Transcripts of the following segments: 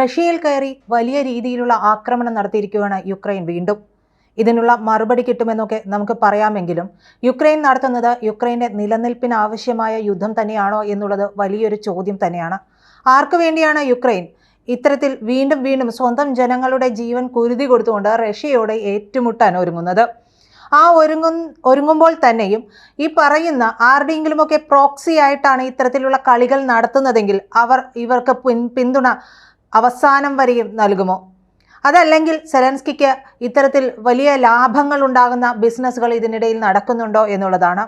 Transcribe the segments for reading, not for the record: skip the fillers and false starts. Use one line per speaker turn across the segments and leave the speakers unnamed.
റഷ്യയിൽ കയറി വലിയ രീതിയിലുള്ള ആക്രമണം നടത്തിയിരിക്കുകയാണ് യുക്രൈൻ വീണ്ടും. ഇതിനുള്ള മറുപടി കിട്ടുമെന്നൊക്കെ നമുക്ക് പറയാമെങ്കിലും യുക്രൈൻ നടത്തുന്നത് യുക്രൈന്റെ നിലനിൽപ്പിന് ആവശ്യമായ യുദ്ധം തന്നെയാണോ എന്നുള്ളത് വലിയൊരു ചോദ്യം തന്നെയാണ്. ആർക്കു വേണ്ടിയാണ് യുക്രൈൻ ഇത്തരത്തിൽ വീണ്ടും വീണ്ടും സ്വന്തം ജനങ്ങളുടെ ജീവൻ കുരുതി കൊടുത്തുകൊണ്ട് റഷ്യയോട് ഏറ്റുമുട്ടാൻ ഒരുങ്ങുന്നത്? ആ ഒരുങ്ങുമ്പോൾ തന്നെയും ഈ പറയുന്ന ആരുടെയെങ്കിലുമൊക്കെ പ്രോക്സി ആയിട്ടാണ് ഇത്തരത്തിലുള്ള കളികൾ നടത്തുന്നതെങ്കിൽ ഇവർക്ക് പിന്തുണ അവസാനം വരെയും നൽകുമോ? അതല്ലെങ്കിൽ സെലൻസ്കിക്ക് ഇത്തരത്തിൽ വലിയ ലാഭങ്ങൾ ഉണ്ടാകുന്ന ബിസിനസ്സുകൾ ഇതിനിടയിൽ നടക്കുന്നുണ്ടോ എന്നുള്ളതാണ്.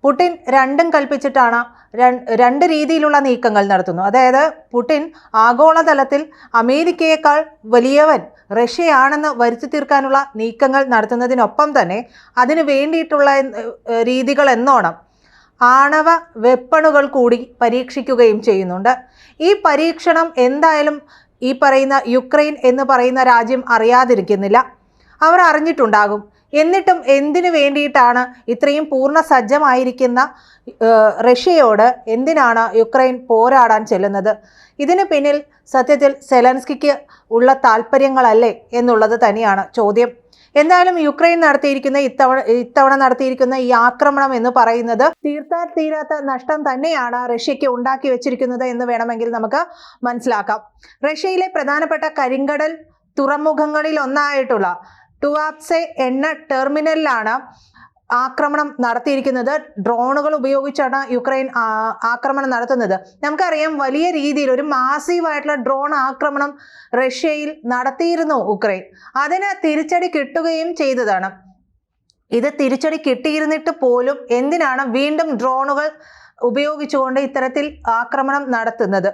പുടിൻ രണ്ടും കൽപ്പിച്ചിട്ടാണ് രണ്ട് രീതിയിലുള്ള നീക്കങ്ങൾ നടത്തുന്നു. അതായത് പുടിൻ ആഗോളതലത്തിൽ അമേരിക്കയേക്കാൾ വലിയവൻ റഷ്യയാണെന്ന് വരുത്തി തീർക്കാനുള്ള നീക്കങ്ങൾ നടത്തുന്നതിനൊപ്പം തന്നെ അതിനു വേണ്ടിയിട്ടുള്ള രീതികൾ എന്നോണം ആണവ വെപ്പണുകൾ കൂടി പരീക്ഷിക്കുകയും ചെയ്യുന്നുണ്ട്. ഈ പരീക്ഷണം എന്തായാലും ഈ പറയുന്ന യുക്രൈൻ എന്ന് പറയുന്ന രാജ്യം അറിയാതിരിക്കുന്നില്ല. അവർ അറിഞ്ഞിട്ടുണ്ടാകും. എന്നിട്ടും എന്തിനു വേണ്ടിയിട്ടാണ് ഇത്രയും പൂർണ്ണ സജ്ജമായിരിക്കുന്ന റഷ്യയോട് എന്തിനാണ് യുക്രൈൻ പോരാടാൻ ചെല്ലുന്നത്? ഇതിന് പിന്നിൽ സത്യത്തിൽ സെലൻസ്കിക്ക് ഉള്ള താല്പര്യങ്ങളല്ലേ എന്നുള്ളത് തന്നെയാണ് ചോദ്യം. എന്തായാലും യുക്രൈൻ നടത്തിയിരിക്കുന്ന ഇത്തവണ നടത്തിയിരിക്കുന്ന ഈ ആക്രമണം എന്ന് പറയുന്നത് തീർത്താൽ തീരാത്ത നഷ്ടം തന്നെയാണ് റഷ്യക്ക് ഉണ്ടാക്കി വെച്ചിരിക്കുന്നത് എന്ന് വേണമെങ്കിൽ നമുക്ക് മനസ്സിലാക്കാം. റഷ്യയിലെ പ്രധാനപ്പെട്ട കരിങ്കടൽ തുറമുഖങ്ങളിൽ ഒന്നായിട്ടുള്ള ടുവാപ്സെ എണ്ണ ടെർമിനലിലാണ് ആക്രമണം നടത്തിയിരിക്കുന്നത്. ഡ്രോണുകൾ ഉപയോഗിച്ചാണ് യുക്രൈൻ ആക്രമണം നടത്തുന്നത്. നമുക്കറിയാം, വലിയ രീതിയിൽ ഒരു മാസീവായിട്ടുള്ള ഡ്രോൺ ആക്രമണം റഷ്യയിൽ നടത്തിയിരുന്നു ഉക്രൈൻ. അതിന് തിരിച്ചടി കിട്ടുകയും ചെയ്തതാണ്. ഇത് തിരിച്ചടി കിട്ടിയിരുന്നിട്ട് പോലും എന്തിനാണ് വീണ്ടും ഡ്രോണുകൾ ഉപയോഗിച്ചുകൊണ്ട് ഇത്തരത്തിൽ ആക്രമണം നടത്തുന്നത്?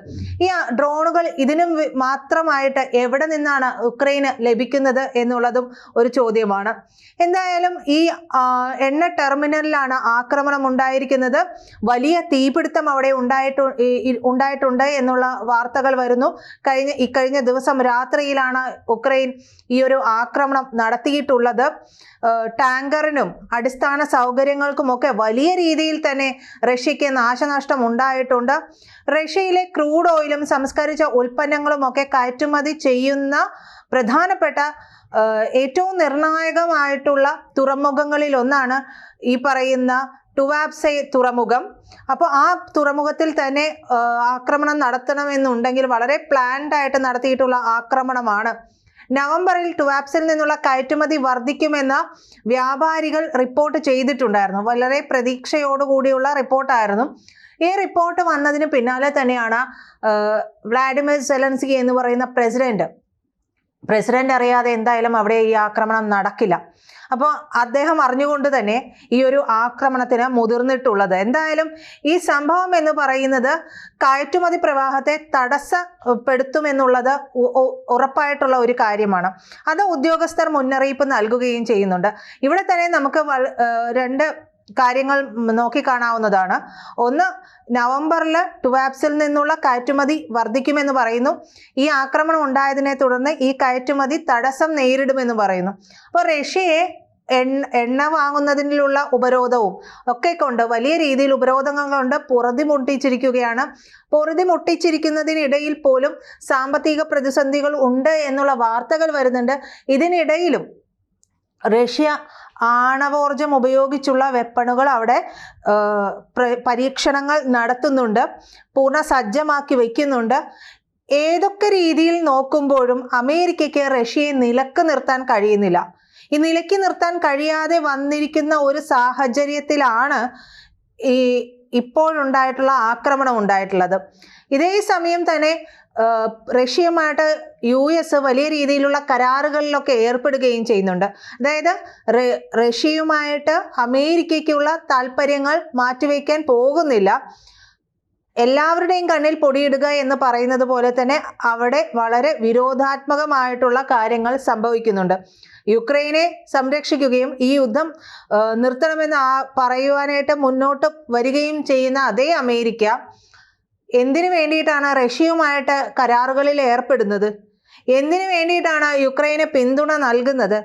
ഈ ഡ്രോണുകൾ ഇതിനും മാത്രമായിട്ട് എവിടെ നിന്നാണ് ഉക്രൈന് ലഭിക്കുന്നത് എന്നുള്ളതും ഒരു ചോദ്യമാണ്. എന്തായാലും ഈ എണ്ണ ടെർമിനലിലാണ് ആക്രമണം ഉണ്ടായിരിക്കുന്നത്. വലിയ തീപിടുത്തം അവിടെ ഉണ്ടായിട്ടുണ്ട് എന്നുള്ള വാർത്തകൾ വരുന്നു. ഇക്കഴിഞ്ഞ ദിവസം രാത്രിയിലാണ് ഉക്രൈൻ ഈ ഒരു ആക്രമണം നടത്തിയിട്ടുള്ളത്. ടാങ്കറിനും അടിസ്ഥാന സൗകര്യങ്ങൾക്കുമൊക്കെ വലിയ രീതിയിൽ തന്നെ റഷ്യക്ക് നാശനഷ്ടം ഉണ്ടായിട്ടുണ്ട്. റഷ്യയിലെ ക്രൂഡ് ഓയിലും സംസ്കരിച്ച ഉൽപ്പന്നങ്ങളും ഒക്കെ കയറ്റുമതി ചെയ്യുന്ന പ്രധാനപ്പെട്ട ഏറ്റവും നിർണായകമായിട്ടുള്ള തുറമുഖങ്ങളിൽ ഒന്നാണ് ഈ പറയുന്ന ടുവാപ്സെ തുറമുഖം. അപ്പോൾ ആ തുറമുഖത്തിൽ തന്നെ ആക്രമണം നടത്തണമെന്നുണ്ടെങ്കിൽ വളരെ പ്ലാൻഡ് ആയിട്ട് നടത്തിയിട്ടുള്ള ആക്രമണമാണ്. നവംബറിൽ ടുവാപ്സിൽ നിന്നുള്ള കയറ്റുമതി വർദ്ധിക്കുമെന്ന് വ്യാപാരികൾ റിപ്പോർട്ട് ചെയ്തിട്ടുണ്ടായിരുന്നു. വളരെ പ്രതീക്ഷയോടുകൂടിയുള്ള റിപ്പോർട്ടായിരുന്നു. ഈ റിപ്പോർട്ട് വന്നതിന് പിന്നാലെ തന്നെയാണ് വ്ളാഡിമിർ സെലൻസ്കി എന്ന് പറയുന്ന പ്രസിഡന്റ് അറിയാതെ എന്തായാലും അവിടെ ഈ ആക്രമണം നടക്കില്ല. അപ്പോൾ അദ്ദേഹം അറിഞ്ഞുകൊണ്ട് തന്നെ ഈ ഒരു ആക്രമണത്തിന് മുതിർന്നിട്ടുള്ളത്. എന്തായാലും ഈ സംഭവം എന്ന് പറയുന്നത് കയറ്റുമതി പ്രവാഹത്തെ തടസ്സപ്പെടുത്തുമെന്നുള്ളത് ഉറപ്പായിട്ടുള്ള ഒരു കാര്യമാണ്. അത് ഉദ്യോഗസ്ഥർ മുന്നറിയിപ്പ് നൽകുകയും ചെയ്യുന്നുണ്ട്. ഇവിടെ തന്നെ നമുക്ക് രണ്ട് കാര്യങ്ങൾ നോക്കിക്കാണാവുന്നതാണ്. ഒന്ന്, നവംബറിൽ ടുവാപ്സിൽ നിന്നുള്ള കയറ്റുമതി വർദ്ധിക്കുമെന്ന് പറയുന്നു. ഈ ആക്രമണം ഉണ്ടായതിനെ തുടർന്ന് ഈ കയറ്റുമതി തടസ്സം നേരിടുമെന്ന് പറയുന്നു. അപ്പോൾ റഷ്യയെ എണ്ണ വാങ്ങുന്നതിനുള്ള ഉപരോധവും ഒക്കെ കൊണ്ട് വലിയ രീതിയിൽ ഉപരോധങ്ങൾ കൊണ്ട് പൊറുതിമുട്ടിച്ചിരിക്കുന്നതിനിടയിൽ പോലും സാമ്പത്തിക പ്രതിസന്ധികൾ ഉണ്ട് എന്നുള്ള വാർത്തകൾ വരുന്നുണ്ട്. ഇതിനിടയിലും റഷ്യ ആണവോർജം ഉപയോഗിച്ചുള്ള വെപ്പണുകൾ അവിടെ പരീക്ഷണങ്ങൾ നടത്തുന്നുണ്ട്, പൂർണ്ണ സജ്ജമാക്കി വയ്ക്കുന്നുണ്ട്. ഏതൊക്കെ രീതിയിൽ നോക്കുമ്പോഴും അമേരിക്കയ്ക്ക് റഷ്യയെ നിലക്ക് നിർത്താൻ കഴിയുന്നില്ല. ഈ നിലയ്ക്ക് നിർത്താൻ കഴിയാതെ വന്നിരിക്കുന്ന ഒരു സാഹചര്യത്തിലാണ് ഇപ്പോഴുണ്ടായിട്ടുള്ള ആക്രമണം ഉണ്ടായിട്ടുള്ളത്. ഇതേ സമയം തന്നെ റഷ്യയുമായിട്ട് US വലിയ രീതിയിലുള്ള കരാറുകളിലൊക്കെ ഏർപ്പെടുകയും ചെയ്യുന്നുണ്ട്. അതായത് റഷ്യയുമായിട്ട് അമേരിക്കയ്ക്കുള്ള താല്പര്യങ്ങൾ മാറ്റിവെക്കാൻ പോകുന്നില്ല. എല്ലാവരുടെയും കണ്ണിൽ പൊടിയിടുക എന്ന് പറയുന്നത് പോലെ തന്നെ അവിടെ വളരെ വിരോധാത്മകമായിട്ടുള്ള കാര്യങ്ങൾ സംഭവിക്കുന്നുണ്ട്. യുക്രൈനെ സംരക്ഷിക്കുകയും ഈ യുദ്ധം നിർത്തണമെന്ന് പറയുവാനായിട്ട് മുന്നോട്ട് വരികയും ചെയ്യുന്ന അതേ അമേരിക്ക എന്തിനു വേണ്ടിയിട്ടാണ് റഷ്യയുമായിട്ട് കരാറുകളിൽ ഏർപ്പെടുന്നത്? എന്തിനു വേണ്ടിയിട്ടാണ് യുക്രൈന് പിന്തുണ നൽകുന്നത്?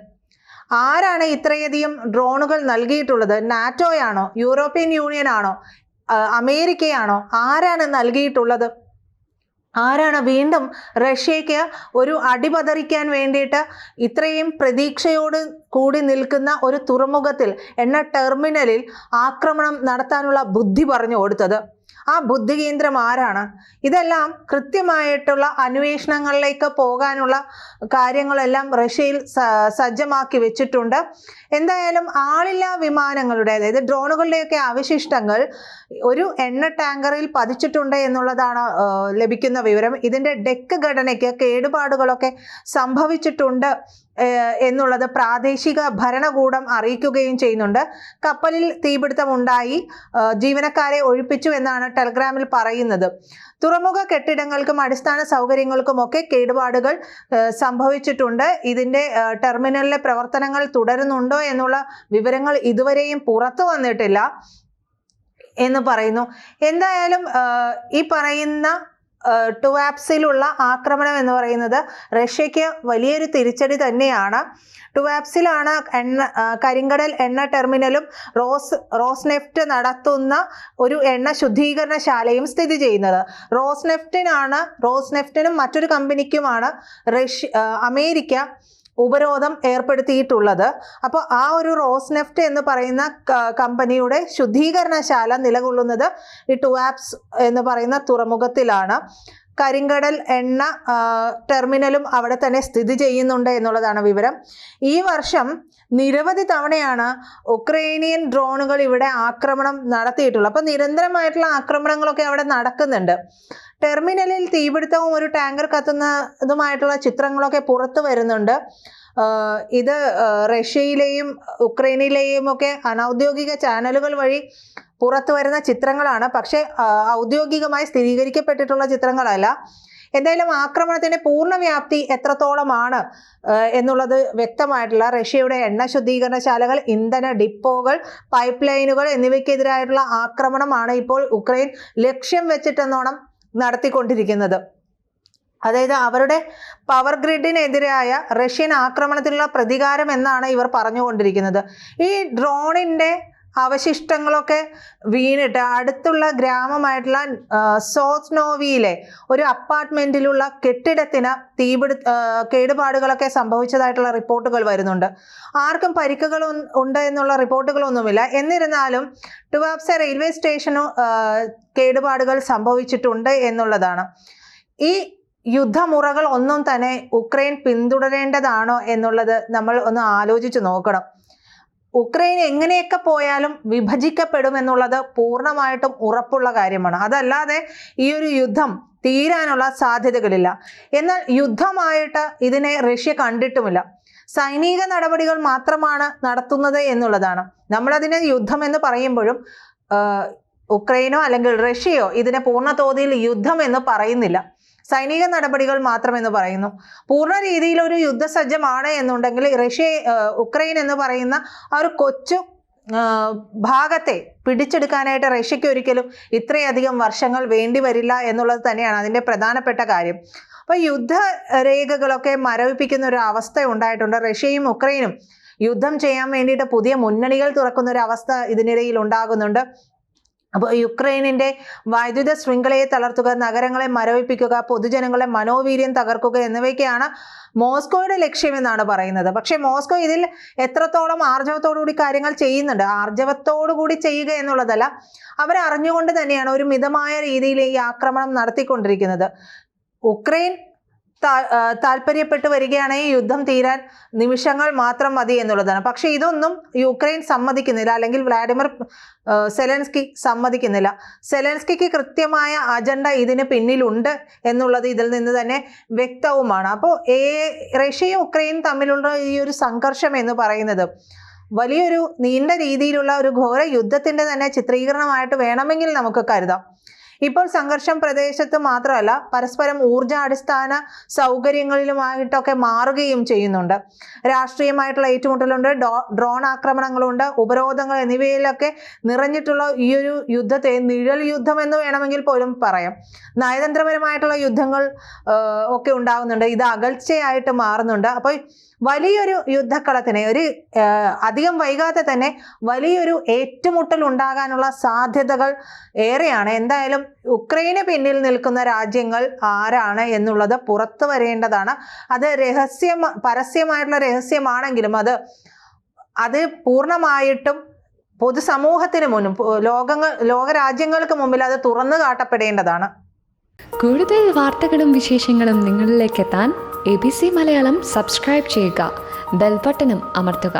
ആരാണ് ഇത്രയധികം ഡ്രോണുകൾ നൽകിയിട്ടുള്ളത്? നാറ്റോയാണോ? യൂറോപ്യൻ യൂണിയൻ ആണോ? അമേരിക്കയാണോ? ആരാണ് നൽകിയിട്ടുള്ളത്? ആരാണ് വീണ്ടും റഷ്യയ്ക്ക് ഒരു അടിപതറിക്കാൻ വേണ്ടിയിട്ട് ഇത്രയും പ്രതീക്ഷയോട് കൂടി നിൽക്കുന്ന ഒരു തുറമുഖത്തിൽ എണ്ണ ടെർമിനലിൽ ആക്രമണം നടത്താനുള്ള ബുദ്ധി പറഞ്ഞു കൊടുത്തത്? ആ ബുദ്ധി കേന്ദ്രം ആരാണ്? ഇതെല്ലാം കൃത്യമായിട്ടുള്ള അന്വേഷണങ്ങളിലേക്ക് പോകാനുള്ള കാര്യങ്ങളെല്ലാം റഷ്യയിൽ സജ്ജമാക്കി വെച്ചിട്ടുണ്ട്. എന്തായാലും ആളില്ലാ വിമാനങ്ങളുടെ, അതായത് ഡ്രോണുകളുടെയൊക്കെ അവശിഷ്ടങ്ങൾ ഒരു എണ്ണ ടാങ്കറിൽ പതിച്ചിട്ടുണ്ട് എന്നുള്ളതാണ് ലഭിക്കുന്ന വിവരം. ഇതിന്റെ ഡെക്ക് ഘടനയ്ക്ക് കേടുപാടുകളൊക്കെ സംഭവിച്ചിട്ടുണ്ട് എന്നുള്ളത് പ്രാദേശിക ഭരണകൂടം അറിയിക്കുകയും ചെയ്യുന്നുണ്ട്. കപ്പലിൽ തീപിടുത്തമുണ്ടായി, ജീവനക്കാരെ ഒഴിപ്പിച്ചു എന്നാണ് ടെലഗ്രാമിൽ പറയുന്നത്. തുറമുഖ കെട്ടിടങ്ങൾക്കും അടിസ്ഥാന സൗകര്യങ്ങൾക്കുമൊക്കെ കേടുപാടുകൾ സംഭവിച്ചിട്ടുണ്ട്. ഇതിന്റെ ടെർമിനലിലെ പ്രവർത്തനങ്ങൾ തുടരുന്നുണ്ടോ എന്നുള്ള വിവരങ്ങൾ ഇതുവരെയും പുറത്തു വന്നിട്ടില്ല എന്ന് പറയുന്നു. എന്തായാലും ഈ പറയുന്ന ടുവാപ്സിലുള്ള ആക്രമണം എന്ന് പറയുന്നത് റഷ്യയ്ക്ക് വലിയൊരു തിരിച്ചടി തന്നെയാണ്. ടുവാപ്സിലാണ് കരിങ്കടൽ എണ്ണ ടെർമിനലും റോസ്നെഫ്റ്റ് നടത്തുന്ന ഒരു എണ്ണ ശുദ്ധീകരണശാലയും സ്ഥിതി ചെയ്യുന്നത്. റോസ്നെഫ്റ്റിനും മറ്റൊരു കമ്പനിക്കുമാണ് അമേരിക്ക ഉപരോധം ഏർപ്പെടുത്തിയിട്ടുള്ളത്. അപ്പോൾ ആ ഒരു റോസ്നെഫ്റ്റ് എന്ന് പറയുന്ന കമ്പനിയുടെ ശുദ്ധീകരണശാല നിലകൊള്ളുന്നത് ഈ ടുവാപ്സ് എന്ന് പറയുന്ന തുറമുഖത്തിലാണ്. കരിങ്കടൽ എണ്ണ ടെർമിനലും അവിടെ തന്നെ സ്ഥിതി ചെയ്യുന്നുണ്ട് എന്നുള്ളതാണ് വിവരം. ഈ വർഷം നിരവധി തവണയാണ് ഉക്രൈനിയൻ ഡ്രോണുകൾ ഇവിടെ ആക്രമണം നടത്തിയിട്ടുള്ളത്. അപ്പോൾ നിരന്തരമായിട്ടുള്ള ആക്രമണങ്ങളൊക്കെ അവിടെ നടക്കുന്നുണ്ട്. ടെർമിനലിൽ തീപിടുത്തവും ഒരു ടാങ്കർ കത്തുന്നതുമായിട്ടുള്ള ചിത്രങ്ങളൊക്കെ പുറത്തു വരുന്നുണ്ട്. ഇത് റഷ്യയിലെയും ഉക്രൈനിലെയും ഒക്കെ അനൗദ്യോഗിക ചാനലുകൾ വഴി പുറത്തു വരുന്ന ചിത്രങ്ങളാണ്. പക്ഷേ ഔദ്യോഗികമായി സ്ഥിരീകരിക്കപ്പെട്ടിട്ടുള്ള ചിത്രങ്ങളല്ല. എന്തായാലും ആക്രമണത്തിന്റെ പൂർണ്ണവ്യാപ്തി എത്രത്തോളമാണ് എന്നുള്ളത് വ്യക്തമായിട്ടില്ല. റഷ്യയുടെ എണ്ണ ശുദ്ധീകരണശാലകൾ, ഇന്ധന ഡിപ്പോകൾ, പൈപ്പ് ലൈനുകൾ എന്നിവയ്ക്കെതിരായിട്ടുള്ള ആക്രമണമാണ് ഇപ്പോൾ ഉക്രൈൻ ലക്ഷ്യം വെച്ചിട്ടെന്നോണം നടത്തിക്കൊണ്ടിരിക്കുന്നത്. അതായത് അവരുടെ പവർ ഗ്രിഡിനെതിരായ റഷ്യൻ ആക്രമണത്തിനുള്ള പ്രതികാരം എന്നാണ് ഇവർ പറഞ്ഞുകൊണ്ടിരിക്കുന്നത്. ഈ ഡ്രോണിന്റെ അവശിഷ്ടങ്ങളൊക്കെ വീണിട്ട് അടുത്തുള്ള ഗ്രാമമായിട്ടുള്ള സോസ്നോവിയിലെ ഒരു അപ്പാർട്ട്മെന്റിലുള്ള കെട്ടിടത്തിന് കേടുപാടുകളൊക്കെ സംഭവിച്ചതായിട്ടുള്ള റിപ്പോർട്ടുകൾ വരുന്നുണ്ട്. ആർക്കും പരിക്കുകൾ ഉണ്ട് എന്നുള്ള റിപ്പോർട്ടുകളൊന്നുമില്ല. എന്നിരുന്നാലും ടുവാപ്സെ റെയിൽവേ സ്റ്റേഷനും കേടുപാടുകൾ സംഭവിച്ചിട്ടുണ്ട് എന്നുള്ളതാണ്. ഈ യുദ്ധമുറകൾ ഒന്നും തന്നെ ഉക്രൈൻ പിന്തുടരേണ്ടതാണോ എന്നുള്ളത് നമ്മൾ ഒന്ന് ആലോചിച്ച് നോക്കണം. ഉക്രൈൻ എങ്ങനെയൊക്കെ പോയാലും വിഭജിക്കപ്പെടുമെന്നുള്ളത് പൂർണ്ണമായിട്ടും ഉറപ്പുള്ള കാര്യമാണ്. അതല്ലാതെ ഈ ഒരു യുദ്ധം തീരാനുള്ള സാധ്യതകളില്ല. എന്നാൽ യുദ്ധമായിട്ട് ഇതിനെ റഷ്യ കണ്ടിട്ടുമില്ല. സൈനിക നടപടികൾ മാത്രമാണ് നടത്തുന്നത് എന്നുള്ളതാണ്. നമ്മളതിനെ യുദ്ധം എന്ന് പറയുമ്പോഴും ഉക്രൈനോ അല്ലെങ്കിൽ റഷ്യയോ ഇതിനെ പൂർണ്ണ തോതിൽ യുദ്ധം എന്ന് പറയുന്നില്ല. സൈനിക നടപടികൾ മാത്രമെന്ന് പറയുന്നു. പൂർണ്ണ രീതിയിൽ ഒരു യുദ്ധസജ്ജമാണ് എന്നുണ്ടെങ്കിൽ ഉക്രൈൻ എന്ന് പറയുന്ന ആ ഒരു കൊച്ചു ഭാഗത്തെ പിടിച്ചെടുക്കാനായിട്ട് റഷ്യയ്ക്ക് ഒരിക്കലും ഇത്രയധികം വർഷങ്ങൾ വേണ്ടി വരില്ല എന്നുള്ളത് തന്നെയാണ് അതിൻ്റെ പ്രധാനപ്പെട്ട കാര്യം. അപ്പോൾ യുദ്ധരേഖകളൊക്കെ മരവിപ്പിക്കുന്ന ഒരു അവസ്ഥ ഉണ്ടായിട്ടുണ്ട്. റഷ്യയും ഉക്രൈനും യുദ്ധം ചെയ്യാൻ വേണ്ടിയിട്ട് പുതിയ മുന്നണികൾ തുറക്കുന്ന ഒരു അവസ്ഥ ഇതിനിടയിൽ ഉണ്ടാകുന്നുണ്ട്. അപ്പോൾ യുക്രൈനിന്റെ വൈദ്യുത ശൃംഖലയെ തളർത്തുക, നഗരങ്ങളെ മരവിപ്പിക്കുക, പൊതുജനങ്ങളുടെ മനോവീര്യം തകർക്കുക എന്നിവയൊക്കെയാണ് മോസ്കോയുടെ ലക്ഷ്യമെന്നാണ് പറയുന്നത്. പക്ഷേ മോസ്കോ ഇതിൽ എത്രത്തോളം ആർജവത്തോടുകൂടി കാര്യങ്ങൾ ചെയ്യുന്നുണ്ട്? ആർജവത്തോടുകൂടി ചെയ്യുക എന്നുള്ളതല്ല, അവരറിഞ്ഞുകൊണ്ട് തന്നെയാണ് ഒരു മിതമായ രീതിയിൽ ഈ ആക്രമണം നടത്തിക്കൊണ്ടിരിക്കുന്നത്. ഉക്രൈൻ താല്പര്യപ്പെട്ടു വരികയാണെങ്കിൽ യുദ്ധം തീരാൻ നിമിഷങ്ങൾ മാത്രം മതി എന്നുള്ളതാണ്. പക്ഷെ ഇതൊന്നും യുക്രൈൻ സമ്മതിക്കുന്നില്ല, അല്ലെങ്കിൽ വ്ളാഡിമിർ സെലൻസ്കി സമ്മതിക്കുന്നില്ല. സെലൻസ്കിക്ക് കൃത്യമായ അജണ്ട ഇതിന് പിന്നിലുണ്ട് എന്നുള്ളത് ഇതിൽ നിന്ന് തന്നെ വ്യക്തവുമാണ്. അപ്പോൾ റഷ്യയും ഉക്രൈനും തമ്മിലുള്ള ഈ ഒരു സംഘർഷം എന്ന് പറയുന്നത് വലിയൊരു നീണ്ട രീതിയിലുള്ള ഒരു ഘോര യുദ്ധത്തിന്റെ തന്നെ ചിത്രീകരണമായിട്ട് വേണമെങ്കിൽ നമുക്ക് കരുതാം. ഇപ്പോൾ സംഘർഷം പ്രദേശത്ത് മാത്രമല്ല, പരസ്പരം ഊർജാടിസ്ഥാന സൗകര്യങ്ങളിലുമായിട്ടൊക്കെ മാറുകയും ചെയ്യുന്നുണ്ട്. രാഷ്ട്രീയമായിട്ടുള്ള ഏറ്റുമുട്ടലുണ്ട്, ഡ്രോൺ ആക്രമണങ്ങളുണ്ട്, ഉപരോധങ്ങൾ എന്നിവയിലൊക്കെ നിറഞ്ഞിട്ടുള്ള ഈ ഒരു യുദ്ധത്തെ നിഴൽ യുദ്ധം എന്ന് വേണമെങ്കിൽ പോലും പറയാം. നയതന്ത്രപരമായിട്ടുള്ള യുദ്ധങ്ങൾ ഒക്കെ ഉണ്ടാകുന്നുണ്ട്. ഇത് അകൽച്ചയായിട്ട് മാറുന്നുണ്ട്. അപ്പോൾ വലിയൊരു യുദ്ധക്കളത്തിന് അധികം വൈകാതെ തന്നെ വലിയൊരു ഏറ്റുമുട്ടൽ ഉണ്ടാകാനുള്ള സാധ്യതകൾ ഏറെയാണ്. എന്തായാലും യുക്രൈന് പിന്നിൽ നിൽക്കുന്ന രാജ്യങ്ങൾ ആരാണ് എന്നുള്ളത് പുറത്തു വരേണ്ടതാണ്. അത് പരസ്യമായിട്ടുള്ള രഹസ്യമാണെങ്കിലും അത് പൂർണ്ണമായിട്ടും പൊതുസമൂഹത്തിന് മുന്നും ലോകരാജ്യങ്ങൾക്ക് മുമ്പിൽ അത് തുറന്നു കാട്ടപ്പെടേണ്ടതാണ്.
കൂടുതൽ വാർത്തകളും വിശേഷങ്ങളും നിങ്ങളിലേക്ക് എത്താൻ ABC മലയാളം സബ്സ്ക്രൈബ് ചെയ്യുക, ബെൽ ബട്ടണും അമർത്തുക.